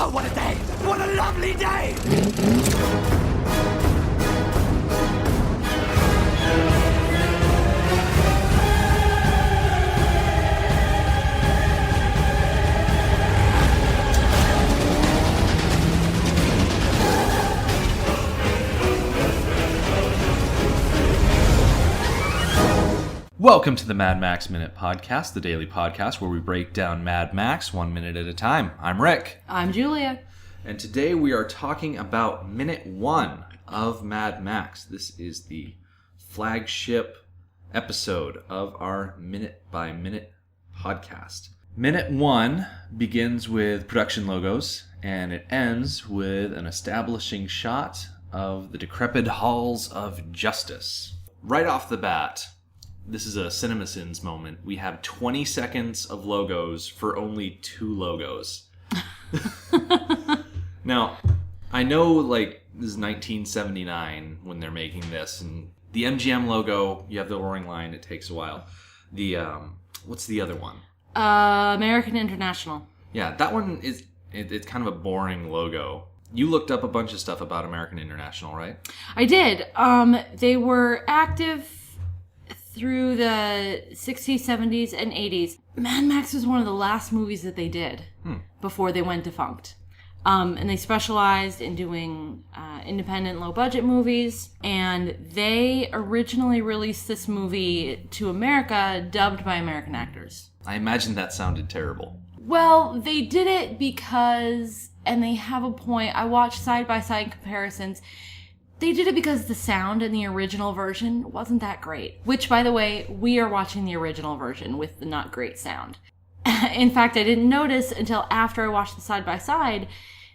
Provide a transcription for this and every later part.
Oh, what a day! What a lovely day! Welcome to the Mad Max Minute Podcast, the daily podcast where we break down Mad Max 1 minute at a time. I'm Rick. I'm Julia. And today we are talking about Minute 1 of Mad Max. This is the flagship episode of our Minute by Minute podcast. Minute 1 begins with production logos and it ends with an establishing shot of the decrepit halls of justice. Right off the bat, this is a CinemaSins moment. We have 20 seconds of logos for only 2 logos. Now, I know this is 1979 when they're making this, and the MGM logo, you have the roaring lion, it takes a while. The, what's the other one? American International. Yeah, that one is, it's kind of a boring logo. You looked up a bunch of stuff about American International, right? I did. They were active through the 60s, 70s, and 80s. Mad Max was one of the last movies that they did before they went defunct. And they specialized in doing independent, low-budget movies. And they originally released this movie to America, dubbed by American actors. I imagine that sounded terrible. Well, they did it because, and they have a point, I watched side-by-side comparisons. They did it because the sound in the original version wasn't that great. Which, by the way, we are watching the original version with the not great sound. In fact, I didn't notice until after I watched the side-by-side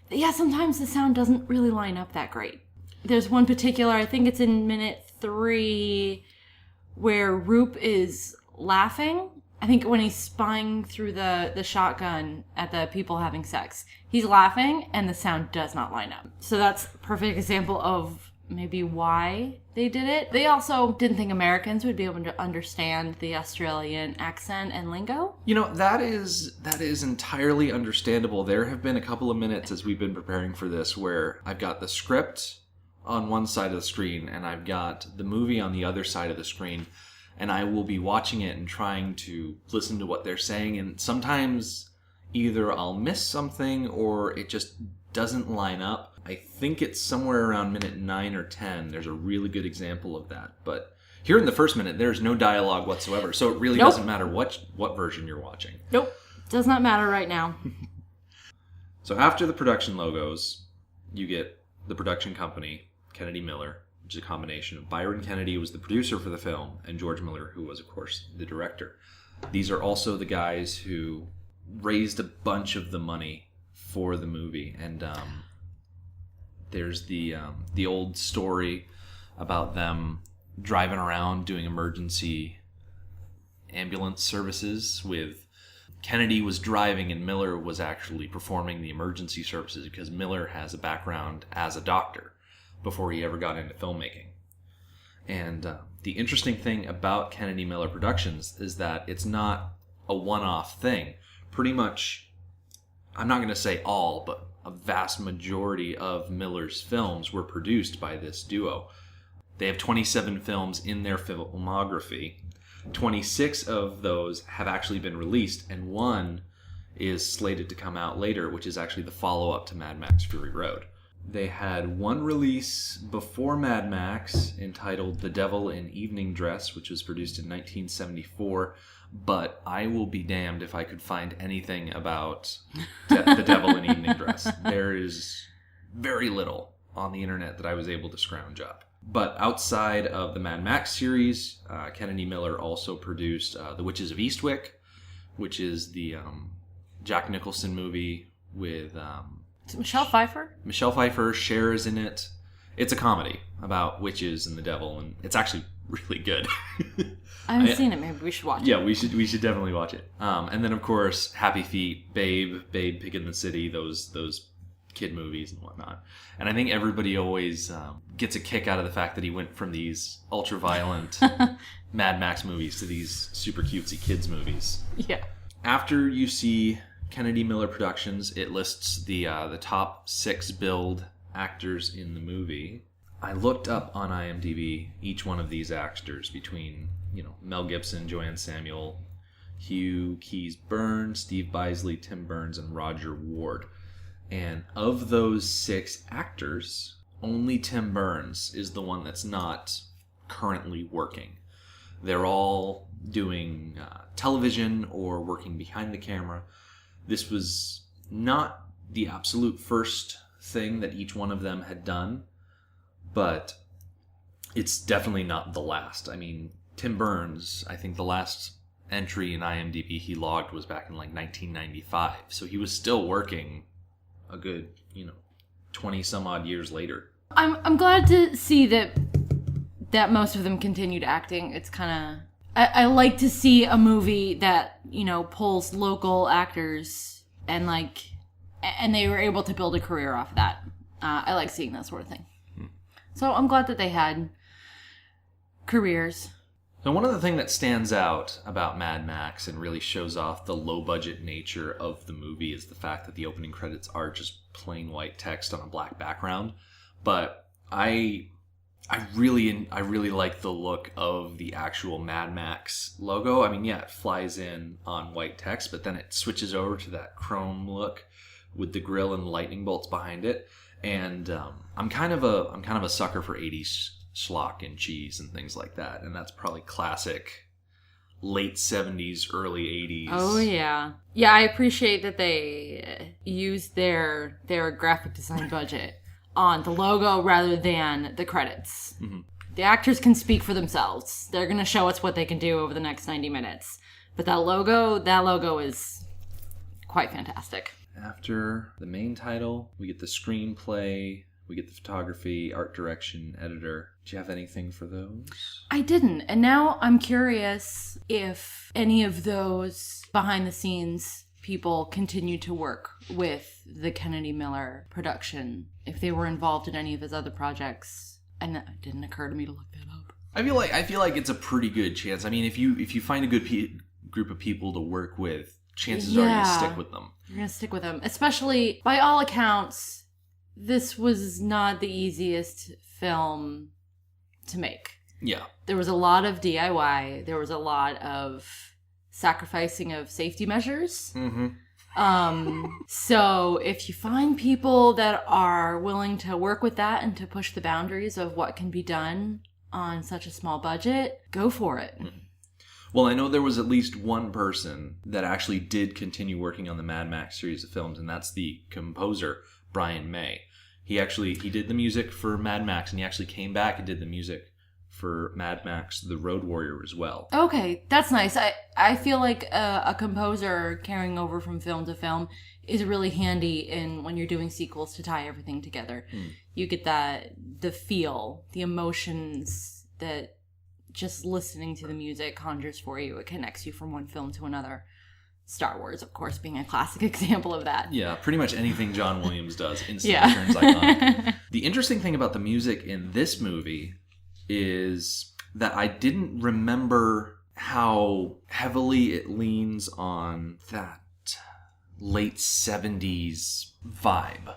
that, yeah, sometimes the sound doesn't really line up that great. There's one particular, I think it's in minute 3, where Roop is laughing. I think when he's spying through the shotgun at the people having sex. He's laughing, and the sound does not line up. So that's a perfect example of maybe why they did it. They also didn't think Americans would be able to understand the Australian accent and lingo. You know, that is entirely understandable. There have been a couple of minutes as we've been preparing for this where I've got the script on one side of the screen and I've got the movie on the other side of the screen, and I will be watching it and trying to listen to what they're saying, and sometimes either I'll miss something or it just doesn't line up. I think it's somewhere around minute 9 or 10. There's a really good example of that. But here in the first minute, there's no dialogue whatsoever. So it really doesn't matter what version you're watching. Nope. Does not matter right now. So after the production logos, you get the production company, Kennedy Miller, which is a combination of Byron Kennedy, who was the producer for the film, and George Miller, who was, of course, the director. These are also the guys who raised a bunch of the money for the movie, and there's the old story about them driving around doing emergency ambulance services with Kennedy was driving and Miller was actually performing the emergency services because Miller has a background as a doctor before he ever got into filmmaking. And the interesting thing about Kennedy Miller Productions is that it's not a one-off thing. Pretty much, I'm not going to say all, but a vast majority of Miller's films were produced by this duo. They have 27 films in their filmography. 26 of those have actually been released, and one is slated to come out later, which is actually the follow-up to Mad Max Fury Road. They had one release before Mad Max entitled The Devil in Evening Dress, which was produced in 1974, but I will be damned if I could find anything about The Devil in Evening Dress. There is very little on the internet that I was able to scrounge up. But outside of the Mad Max series, Kennedy Miller also produced The Witches of Eastwick, which is the Jack Nicholson movie with... Is it Michelle Pfeiffer? Michelle Pfeiffer, Cher is in it. It's a comedy about witches and the devil, and it's actually really good. I haven't seen it. Maybe we should watch it. Yeah, we should definitely watch it. And then, of course, Happy Feet, Babe, Pig in the City, those kid movies and whatnot. And I think everybody always gets a kick out of the fact that he went from these ultra-violent Mad Max movies to these super cutesy kids movies. Yeah. After you see Kennedy Miller Productions. It lists the top 6 billed actors in the movie. I looked up on IMDb each one of these actors between, Mel Gibson, Joanne Samuel, Hugh Keys Burns, Steve Bisley, Tim Burns, and Roger Ward. And of those 6 actors, only Tim Burns is the one that's not currently working. They're all doing television or working behind the camera. This was not the absolute first thing that each one of them had done, but it's definitely not the last. I mean, Tim Burns, I think the last entry in IMDb he logged was back in 1995, so he was still working a good 20 some odd years later. I'm glad to see that most of them continued acting. It's kind of I like to see a movie that pulls local actors and they were able to build a career off of that. I like seeing that sort of thing. So I'm glad that they had careers. So one of the things that stands out about Mad Max and really shows off the low-budget nature of the movie is the fact that the opening credits are just plain white text on a black background. But I really like the look of the actual Mad Max logo. I mean, yeah, it flies in on white text, but then it switches over to that chrome look with the grill and lightning bolts behind it. And I'm kind of a sucker for 80s schlock and cheese and things like that, and that's probably classic late 70s, early 80s. Oh yeah, I appreciate that they used their graphic design budget on the logo rather than the credits. Mm-hmm. The actors can speak for themselves. They're gonna show us what they can do over the next 90 minutes. But that logo is quite fantastic. After the main title, we get the screenplay, we get the photography, art direction, editor. Do you have anything for those? I didn't. And now I'm curious if any of those behind the scenes people continue to work with the Kennedy Miller production, if they were involved in any of his other projects. And it didn't occur to me to look that up. I feel like it's a pretty good chance. I mean, if you find a good group of people to work with, chances are you stick with them. You're going to stick with them. Especially, by all accounts, this was not the easiest film to make. Yeah. There was a lot of DIY. There was a lot of sacrificing of safety measures. Mm-hmm. So if you find people that are willing to work with that and to push the boundaries of what can be done on such a small budget, go for it. Mm-hmm. Well, I know there was at least one person that actually did continue working on the Mad Max series of films, and that's the composer, Brian May. He did the music for Mad Max, and he actually came back and did the music for Mad Max The Road Warrior as well. Okay, that's nice. I feel like a composer carrying over from film to film is really handy when you're doing sequels to tie everything together. You get the feel, the emotions that just listening to the music conjures for you. It connects you from one film to another. Star Wars, of course, being a classic example of that. Yeah, pretty much anything John Williams does instantly turns iconic. The interesting thing about the music in this movie is that I didn't remember how heavily it leans on that late 70s vibe,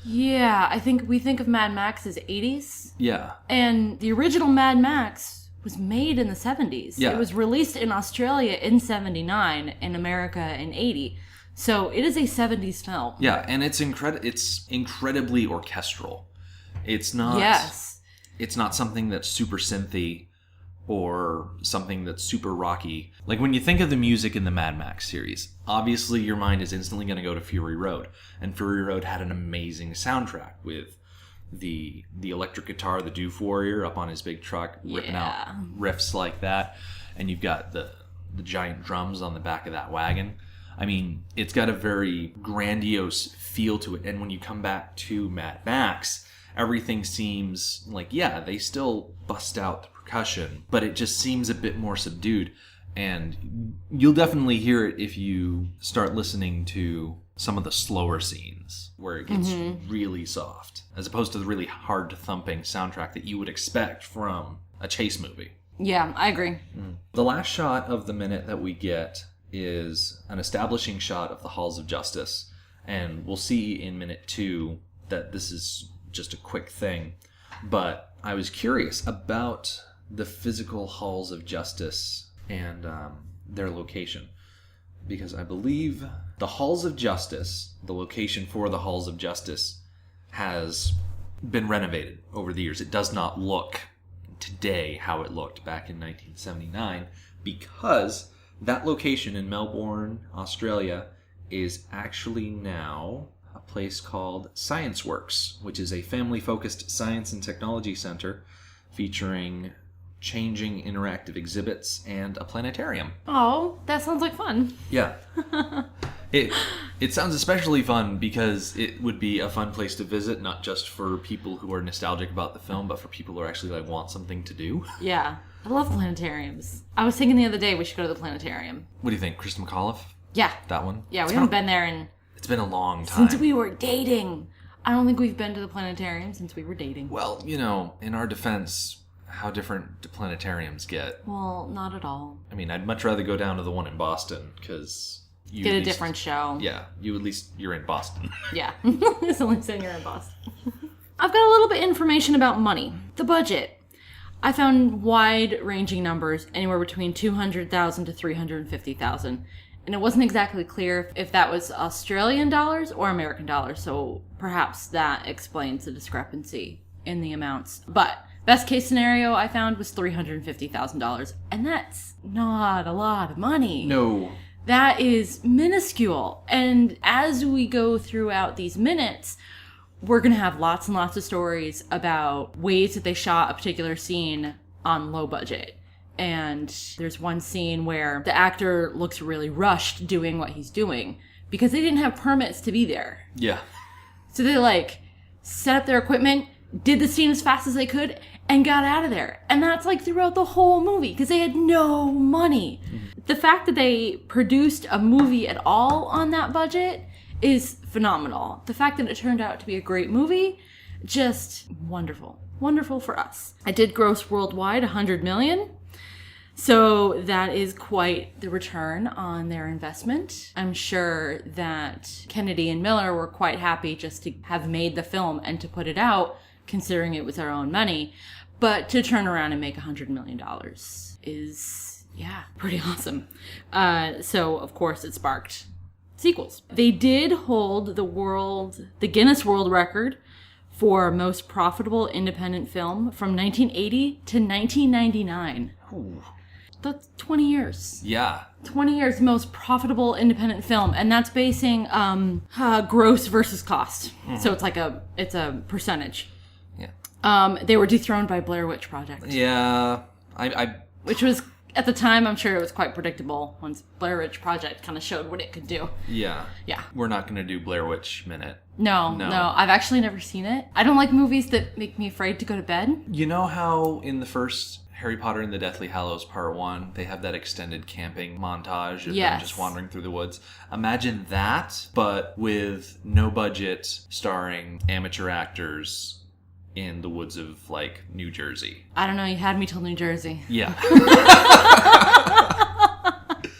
Yeah, I think we think of Mad Max as 80s. Yeah. And the original Mad Max was made in the 70s. Yeah. It was released in Australia in 79, in America in 80. So it is a 70s film. Yeah, and it's incredibly orchestral. It's not It's not something that's super synthy or something that's super rocky. Like when you think of the music in the Mad Max series, obviously your mind is instantly going to go to Fury Road. And Fury Road had an amazing soundtrack with the electric guitar, the Doof Warrior up on his big truck, ripping out riffs like that. And you've got the giant drums on the back of that wagon. I mean, it's got a very grandiose feel to it. And when you come back to Mad Max, everything seems like, they still bust out the percussion, but it just seems a bit more subdued. And you'll definitely hear it if you start listening to some of the slower scenes where it gets really soft, as opposed to the really hard thumping soundtrack that you would expect from a chase movie. Yeah, I agree. The last shot of the minute that we get is an establishing shot of the halls of justice. And we'll see in minute 2 that this is just a quick thing. But I was curious about the physical halls of justice and their location. Because I believe the halls of justice, the location for the halls of justice, has been renovated over the years. It does not look today how it looked back in 1979, because that location in Melbourne, Australia, is actually now a place called ScienceWorks, which is a family-focused science and technology center featuring changing interactive exhibits and a planetarium. Oh, that sounds like fun. Yeah. It sounds especially fun because it would be a fun place to visit, not just for people who are nostalgic about the film, but for people who are actually like want something to do. Yeah. I love planetariums. I was thinking the other day we should go to the planetarium. What do you think, Kristen McAuliffe? Yeah. That one? Yeah, we haven't been there It's been a long time. since we were dating. I don't think we've been to the planetarium since we were dating. Well, in our defense, how different do planetariums get? Well, not at all. I mean, I'd much rather go down to the one in Boston, because you Get at a least- different show. Yeah, you're in Boston. Yeah. It's only saying you're in Boston. I've got a little bit of information about money. The budget. I found wide-ranging numbers, anywhere between $200,000 to $350,000. And it wasn't exactly clear if that was Australian dollars or American dollars, so perhaps that explains the discrepancy in the amounts. But best case scenario I found was $350,000, and that's not a lot of money. No. That is minuscule. And as we go throughout these minutes, we're going to have lots and lots of stories about ways that they shot a particular scene on low budget. And there's one scene where the actor looks really rushed doing what he's doing because they didn't have permits to be there. Yeah. So they set up their equipment, did the scene as fast as they could, and got out of there. And that's throughout the whole movie because they had no money. Mm-hmm. The fact that they produced a movie at all on that budget is phenomenal. The fact that it turned out to be a great movie, just wonderful. Wonderful for us. I did gross worldwide $100 million. So that is quite the return on their investment. I'm sure that Kennedy and Miller were quite happy just to have made the film and to put it out, considering it was their own money. But to turn around and make $100 million is, pretty awesome. So, of course, it sparked sequels. They did hold the Guinness World Record for most profitable independent film from 1980 to 1999. Ooh. That's 20 years. Yeah. 20 years most profitable independent film, and that's basing gross versus cost. Mm-hmm. So it's a percentage. Yeah. They were dethroned by Blair Witch Project. Yeah. Which was, at the time, I'm sure it was quite predictable once Blair Witch Project kind of showed what it could do. Yeah. Yeah. We're not going to do Blair Witch Minute. No. I've actually never seen it. I don't like movies that make me afraid to go to bed. You know how in the first Harry Potter and the Deathly Hallows Part 1, they have that extended camping montage of them just wandering through the woods? Imagine that, but with no budget, starring amateur actors in the woods of, New Jersey. I don't know, you had me till New Jersey. Yeah.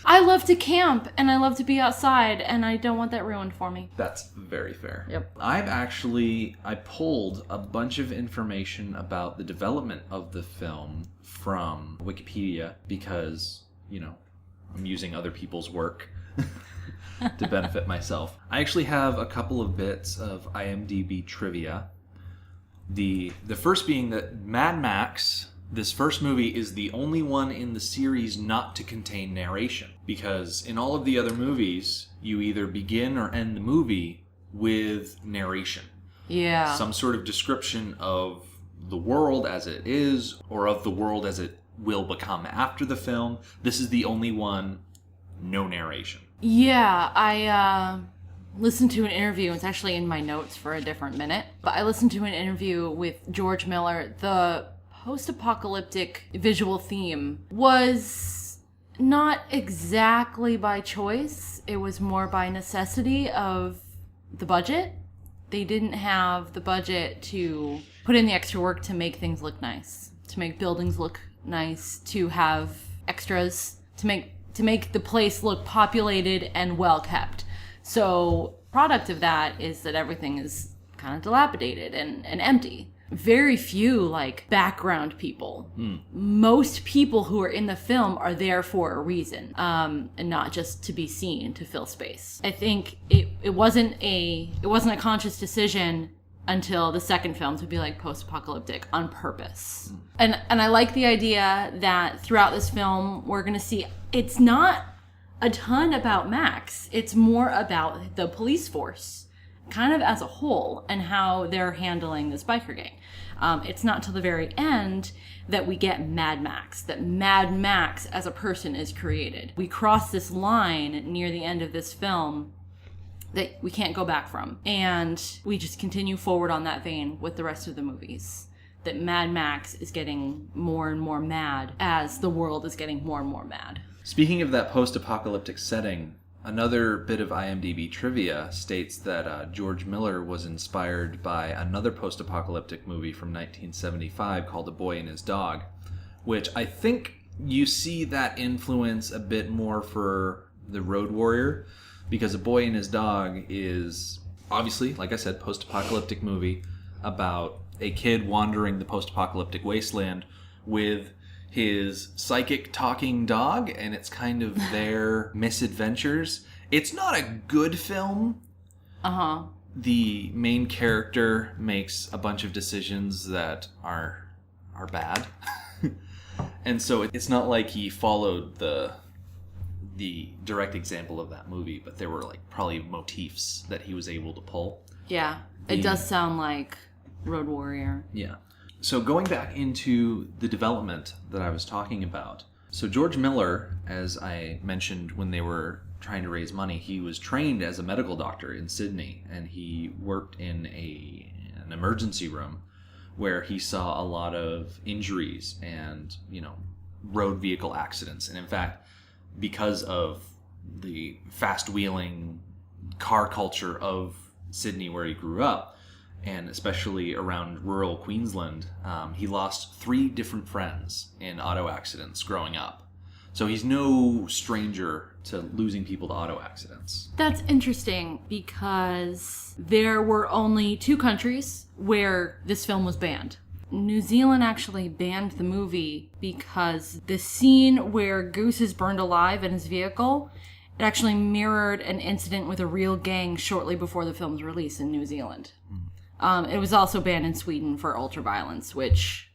I love to camp, and I love to be outside, and I don't want that ruined for me. That's very fair. Yep. I pulled a bunch of information about the development of the film from Wikipedia because, I'm using other people's work to benefit myself. I actually have a couple of bits of IMDb trivia. The first being that Mad Max, this first movie, is the only one in the series not to contain narration. Because in all of the other movies, you either begin or end the movie with narration. Yeah. Some sort of description of the world as it is, or of the world as it will become after the film. This is the only one, no narration. Yeah, I listened to an interview. It's actually in my notes for a different minute. But I listened to an interview with George Miller. The post-apocalyptic visual theme was not exactly by choice. It was more by necessity of the budget. They didn't have the budget to put in the extra work to make things look nice, to make buildings look nice, to have extras, to make to make the place look populated and well kept. So product of that is that everything is kind of dilapidated and empty. Very few like background people. Most people who are in the film are there for a reason, and not just to be seen, to fill space. I think it wasn't a conscious decision until the second film to be like post-apocalyptic on purpose. And I like the idea that throughout this film we're going to see it's not a ton about Max. It's more about the police force kind of as a whole and how they're handling this biker gang. It's not till the very end that we get Mad Max, that Mad Max as a person is created. We cross this line near the end of this film that we can't go back from. And we just continue forward on that vein with the rest of the movies. That Mad Max is getting more and more mad as the world is getting more and more mad. Speaking of that post-apocalyptic setting, another bit of IMDb trivia states that George Miller was inspired by another post-apocalyptic movie from 1975 called A Boy and His Dog, which I think you see that influence a bit more for The Road Warrior, because A Boy and His Dog is obviously, like I said, post-apocalyptic movie about a kid wandering the post-apocalyptic wasteland with his psychic talking dog, and it's kind of their misadventures. It's not a good film. Uh-huh. The main character makes a bunch of decisions that are bad. And so it's not like he followed the direct example of that movie, but there were like probably motifs that he was able to pull. Yeah, it does sound like Road Warrior. Yeah. So going back into the development that I was talking about. So George Miller, as I mentioned when they were trying to raise money, he was trained as a medical doctor in Sydney, and he worked in an emergency room where he saw a lot of injuries and, road vehicle accidents. And in fact, because of the fast-wheeling car culture of Sydney where he grew up, and especially around rural Queensland, he lost 3 different friends in auto accidents growing up. So he's no stranger to losing people to auto accidents. That's interesting because there were only 2 countries where this film was banned. New Zealand actually banned the movie because the scene where Goose is burned alive in his vehicle, it actually mirrored an incident with a real gang shortly before the film's release in New Zealand. It was also banned in Sweden for ultraviolence, which,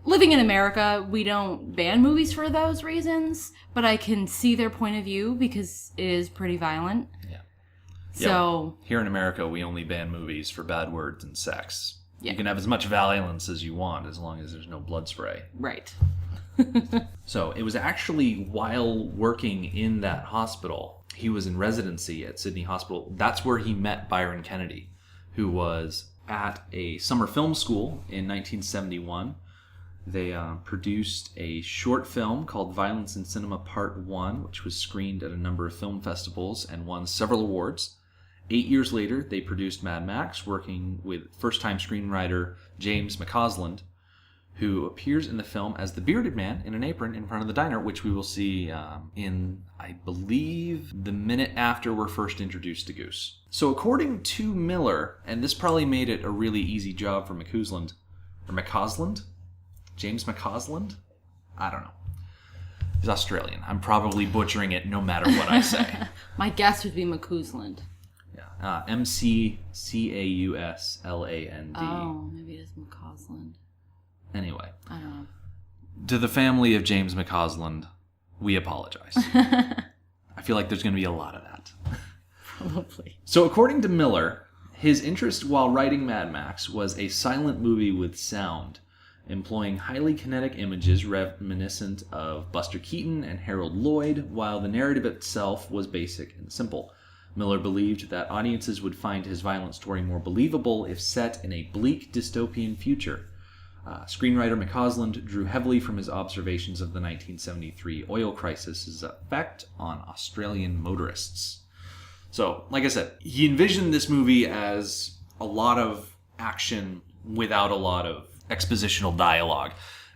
living in America, we don't ban movies for those reasons, but I can see their point of view because it is pretty violent. Yeah. So here in America, we only ban movies for bad words and sex. Yeah. You can have as much violence as you want as long as there's no blood spray. Right. So it was actually while working in that hospital, he was in residency at Sydney Hospital. That's where he met Byron Kennedy, who was at a summer film school in 1971. They produced a short film called Violence in Cinema Part 1, which was screened at a number of film festivals and won several awards. 8 years later, they produced Mad Max, working with first-time screenwriter James McCausland, who appears in the film as the bearded man in an apron in front of the diner, which we will see in, I believe, the minute after we're first introduced to Goose. So according to Miller, and this probably made it a really easy job for McCausland, or McCausland? James McCausland? I don't know. He's Australian. I'm probably butchering it no matter what I say. My guess would be McCausland. Yeah. McCausland. Oh, maybe it is McCausland. Anyway. I don't know. To the family of James McCausland, we apologize. I feel like there's going to be a lot of that. Probably. So according to Miller, his interest while writing Mad Max was a silent movie with sound, employing highly kinetic images reminiscent of Buster Keaton and Harold Lloyd, while the narrative itself was basic and simple. Miller believed that audiences would find his violent story more believable if set in a bleak dystopian future. Screenwriter McCausland drew heavily from his observations of the 1973 oil crisis's effect on Australian motorists. So, like I said, he envisioned this movie as a lot of action without a lot of expositional dialogue.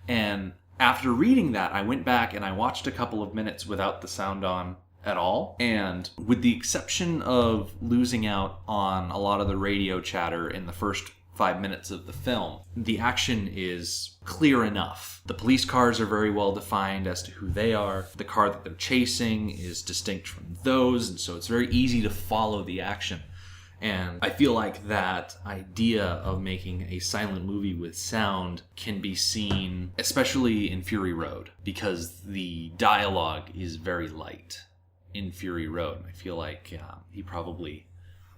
And After reading that, I went back and I watched a couple of minutes without the sound on at all. And with the exception of losing out on a lot of the radio chatter in the first 5 minutes of the film, the action is clear enough. The police cars are very well defined as to who they are. The car that they're chasing is distinct from those, and so it's very easy to follow the action. And I feel like that idea of making a silent movie with sound can be seen, especially in Fury Road, because the dialogue is very light in Fury Road. I feel like he probably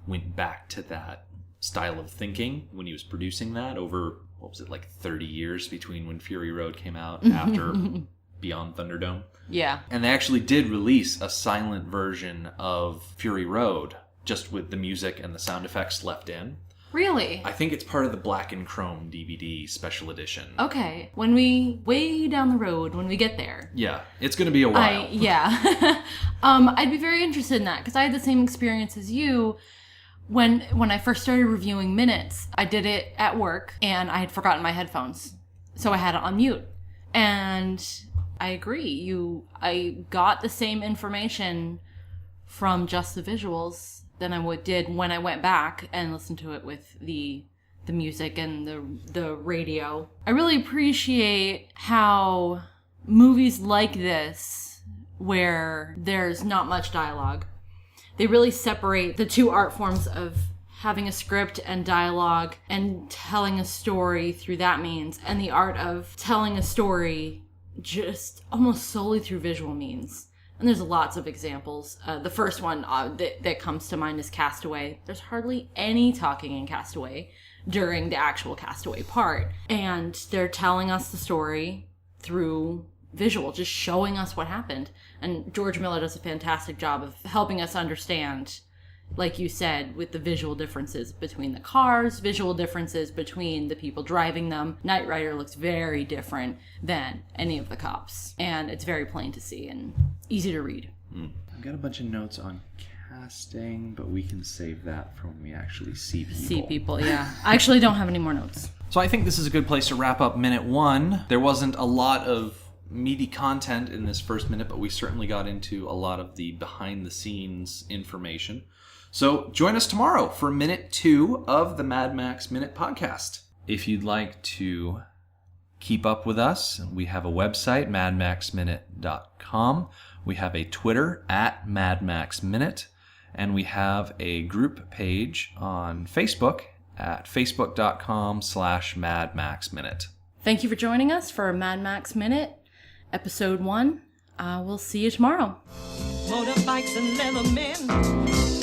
went back to that style of thinking when he was producing that over, 30 years between when Fury Road came out after Beyond Thunderdome. Yeah. And they actually did release a silent version of Fury Road, just with the music and the sound effects left in. Really? I think it's part of the Black and Chrome DVD special edition. Okay. When we, way down the road, when we get there. Yeah, it's going to be a while. I'd be very interested in that, because I had the same experience as you. When I first started reviewing Minutes, I did it at work, and I had forgotten my headphones. So I had it on mute. And I agree. I got the same information from just the visuals than I did when I went back and listened to it with the music and the radio. I really appreciate how movies like this, where there's not much dialogue, they really separate the two art forms of having a script and dialogue and telling a story through that means, and the art of telling a story just almost solely through visual means. And there's lots of examples. The first one that comes to mind is Castaway. There's hardly any talking in Castaway during the actual Castaway part. And they're telling us the story through visual, just showing us what happened. And George Miller does a fantastic job of helping us understand, like you said, with the visual differences between the cars, visual differences between the people driving them. Knight Rider looks very different than any of the cops. And it's very plain to see and easy to read. I've got a bunch of notes on casting, but we can save that for when we actually see people. Yeah. I actually don't have any more notes. So I think this is a good place to wrap up minute one. There wasn't a lot of meaty content in this first minute, but we certainly got into a lot of the behind-the-scenes information. So join us tomorrow for minute 2 of the Mad Max Minute podcast. If you'd like to keep up with us, we have a website, madmaxminute.com. We have a Twitter at madmaxminute, and we have a group page on Facebook at facebook.com/madmaxminute. Thank you for joining us for Mad Max Minute, Episode 1. We'll see you tomorrow. Motorbikes and leather men.